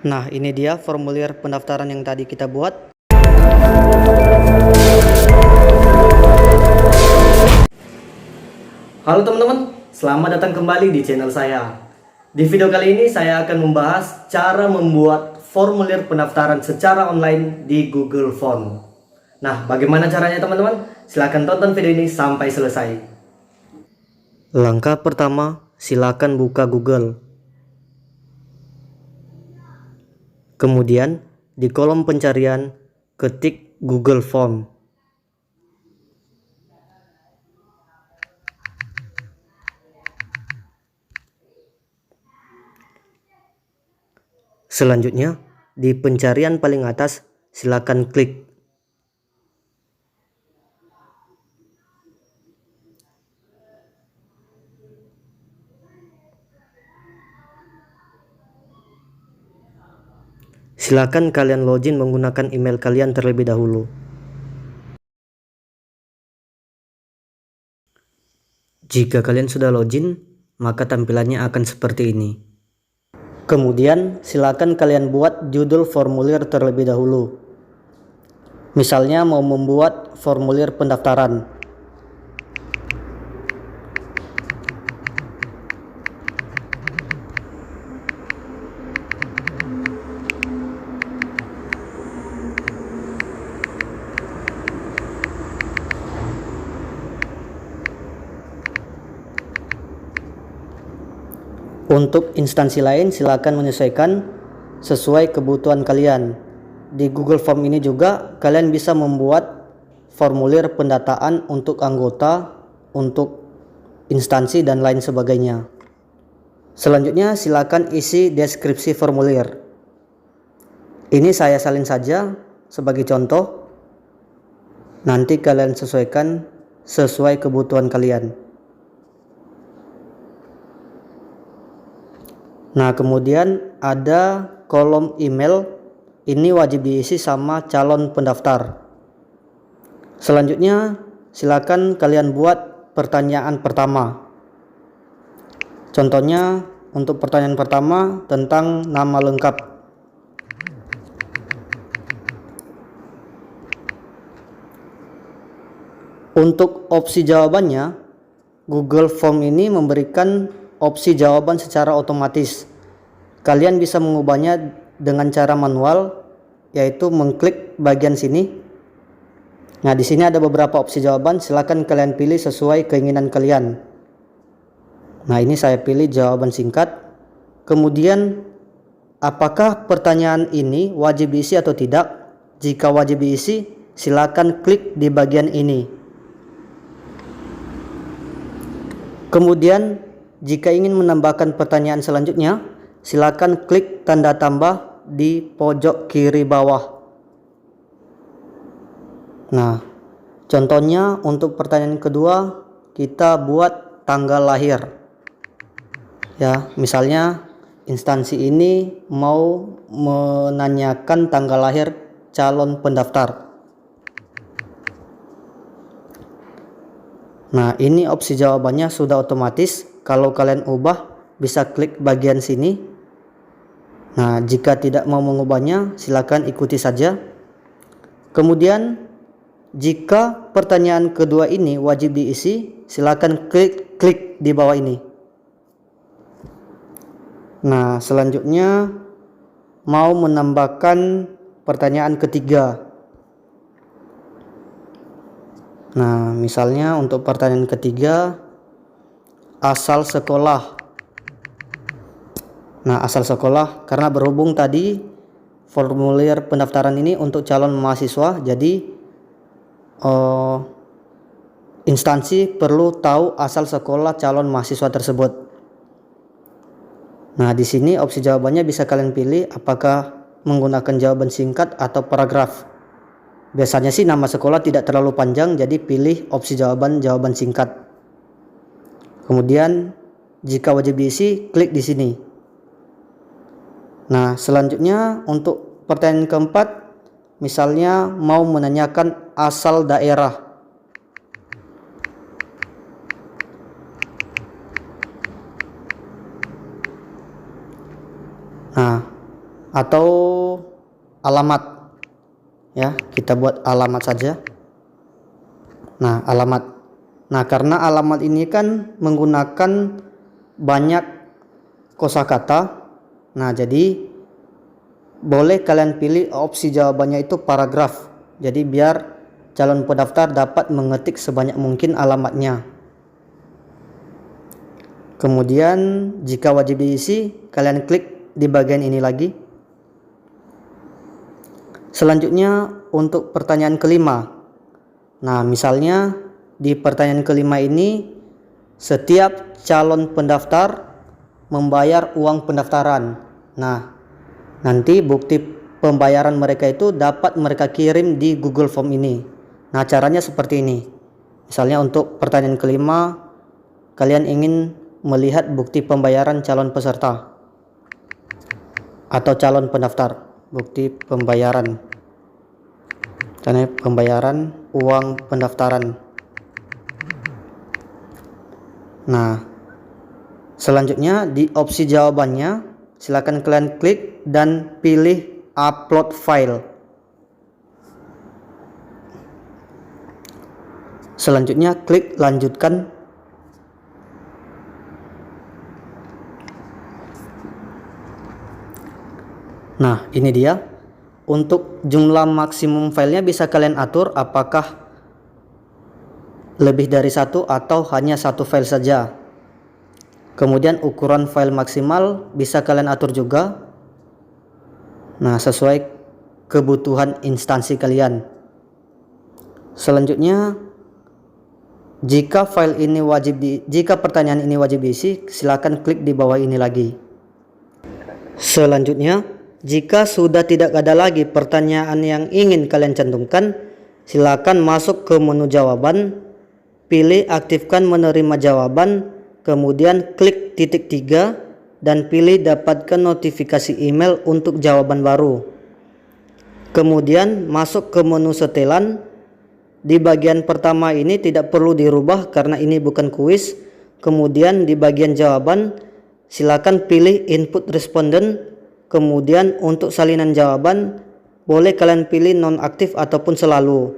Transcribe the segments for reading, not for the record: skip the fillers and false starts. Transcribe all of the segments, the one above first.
Nah, ini dia formulir pendaftaran yang tadi kita buat. Halo teman-teman, selamat datang kembali di channel saya. Di video kali ini saya akan membahas cara membuat formulir pendaftaran secara online di Google Form. Nah, bagaimana caranya teman-teman? Silahkan tonton video ini sampai selesai. Langkah pertama, silakan buka Google. Kemudian, di kolom pencarian, ketik Google Form. Selanjutnya, di pencarian paling atas, silakan klik. Silakan kalian login menggunakan email kalian terlebih dahulu. Jika kalian sudah login, maka tampilannya akan seperti ini. Kemudian, silakan kalian buat judul formulir terlebih dahulu. Misalnya mau membuat formulir pendaftaran. Untuk instansi lain silakan menyesuaikan sesuai kebutuhan kalian. Di Google Form ini juga kalian bisa membuat formulir pendataan untuk anggota, untuk instansi dan lain sebagainya. Selanjutnya silakan isi deskripsi formulir. Ini saya salin saja sebagai contoh. Nanti kalian sesuaikan sesuai kebutuhan kalian. Nah, kemudian ada kolom email, ini wajib diisi sama calon pendaftar. Selanjutnya, silakan kalian buat pertanyaan pertama. Contohnya, untuk pertanyaan pertama tentang nama lengkap. Untuk opsi jawabannya, Google Form ini memberikan opsi jawaban secara otomatis. Kalian bisa mengubahnya dengan cara manual, yaitu mengklik bagian sini. Nah, di sini ada beberapa opsi jawaban, silakan kalian pilih sesuai keinginan kalian. Nah, ini saya pilih jawaban singkat. Kemudian, apakah pertanyaan ini wajib diisi atau tidak? Jika wajib diisi, silakan klik di bagian ini. Kemudian, jika ingin menambahkan pertanyaan selanjutnya, silakan klik tanda tambah di pojok kiri bawah. Nah, contohnya untuk pertanyaan kedua, kita buat tanggal lahir. Ya, misalnya instansi ini mau menanyakan tanggal lahir calon pendaftar. Nah, ini opsi jawabannya sudah otomatis. Kalau kalian ubah, bisa klik bagian sini. Nah, jika tidak mau mengubahnya, silakan ikuti saja. Kemudian, jika pertanyaan kedua ini wajib diisi, silakan klik di bawah ini. Nah, selanjutnya mau menambahkan pertanyaan ketiga. Nah, misalnya untuk pertanyaan ketiga, asal sekolah. Nah, asal sekolah karena berhubung tadi formulir pendaftaran ini untuk calon mahasiswa, jadi instansi perlu tahu asal sekolah calon mahasiswa tersebut. Nah, di sini opsi jawabannya bisa kalian pilih apakah menggunakan jawaban singkat atau paragraf. Biasanya sih nama sekolah tidak terlalu panjang, jadi pilih opsi jawaban singkat. Kemudian jika wajib diisi, klik di sini. Nah, selanjutnya untuk pertanyaan keempat, misalnya mau menanyakan asal daerah. Nah, atau alamat. Ya, kita buat alamat saja. Nah, alamat. Nah, karena alamat ini kan menggunakan banyak kosakata. Nah, jadi boleh kalian pilih opsi jawabannya itu paragraf. Jadi biar calon pendaftar dapat mengetik sebanyak mungkin alamatnya. Kemudian jika wajib diisi, kalian klik di bagian ini lagi. Selanjutnya untuk pertanyaan kelima. Nah, misalnya di pertanyaan kelima ini, setiap calon pendaftar membayar uang pendaftaran. Nah, nanti bukti pembayaran mereka itu dapat mereka kirim di Google Form ini. Nah, caranya seperti ini. Misalnya untuk pertanyaan kelima, kalian ingin melihat bukti pembayaran calon peserta atau calon pendaftar, bukti pembayaran, karena pembayaran uang pendaftaran. Nah, selanjutnya di opsi jawabannya, silakan kalian klik dan pilih upload file. Selanjutnya klik lanjutkan. Nah, ini dia. Untuk jumlah maksimum filenya bisa kalian atur apakah lebih dari satu atau hanya satu file saja. Kemudian ukuran file maksimal bisa kalian atur juga. Nah, sesuai kebutuhan instansi kalian. Selanjutnya, jika pertanyaan ini wajib diisi, silakan klik di bawah ini lagi. Selanjutnya, jika sudah tidak ada lagi pertanyaan yang ingin kalian cantumkan, silakan masuk ke menu jawaban, pilih aktifkan menerima jawaban, kemudian klik titik 3 dan pilih dapatkan notifikasi email untuk jawaban baru. Kemudian masuk ke menu setelan. Di bagian pertama ini tidak perlu dirubah karena ini bukan kuis. Kemudian di bagian jawaban silakan pilih input responden. Kemudian untuk salinan jawaban boleh kalian pilih nonaktif ataupun selalu.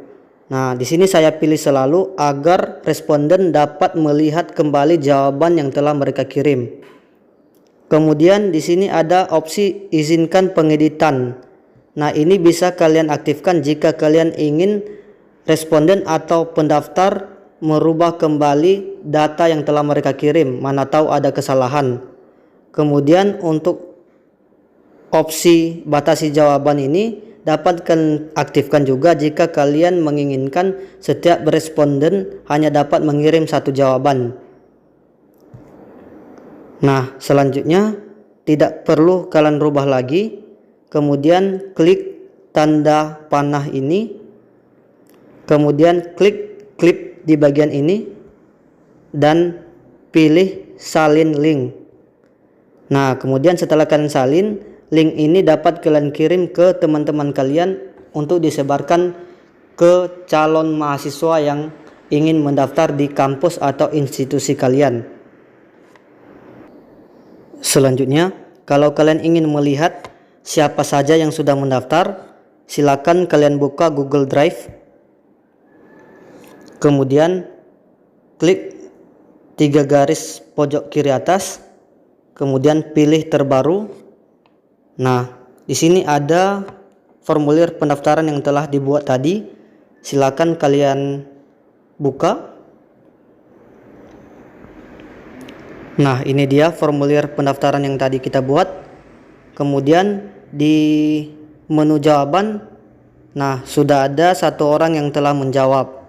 Nah, di sini saya pilih selalu agar responden dapat melihat kembali jawaban yang telah mereka kirim. Kemudian di sini ada opsi izinkan pengeditan. Nah, ini bisa kalian aktifkan jika kalian ingin responden atau pendaftar merubah kembali data yang telah mereka kirim, mana tahu ada kesalahan. Kemudian untuk opsi batasi jawaban ini dapat kalian aktifkan juga jika kalian menginginkan setiap responden hanya dapat mengirim satu jawaban. Nah, selanjutnya tidak perlu kalian rubah lagi. Kemudian klik tanda panah ini. Kemudian klik klip di bagian ini dan pilih salin link. Nah, kemudian setelah kalian salin, link ini dapat kalian kirim ke teman-teman kalian untuk disebarkan ke calon mahasiswa yang ingin mendaftar di kampus atau institusi kalian. Selanjutnya, kalau kalian ingin melihat siapa saja yang sudah mendaftar, silakan kalian buka Google Drive. Kemudian klik 3 garis pojok kiri atas, kemudian pilih terbaru. Nah, di sini ada formulir pendaftaran yang telah dibuat tadi. Silakan kalian buka. Nah, ini dia formulir pendaftaran yang tadi kita buat. Kemudian di menu jawaban, nah sudah ada satu orang yang telah menjawab.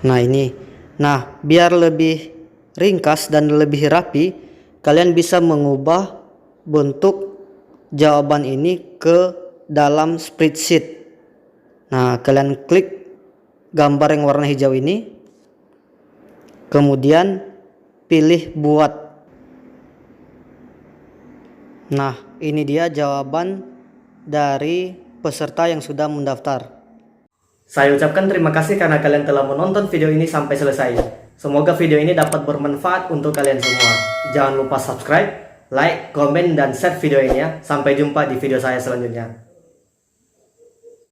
Nah, ini. Nah, biar lebih ringkas dan lebih rapi, kalian bisa mengubah bentuk jawaban ini ke dalam spreadsheet. Nah, kalian klik gambar yang warna hijau ini, kemudian pilih buat. Nah, ini dia jawaban dari peserta yang sudah mendaftar. Saya ucapkan terima kasih karena kalian telah menonton video ini sampai selesai. Semoga video ini dapat bermanfaat untuk kalian semua. Jangan lupa subscribe, like, komen, dan share video ini ya. Sampai jumpa di video saya selanjutnya.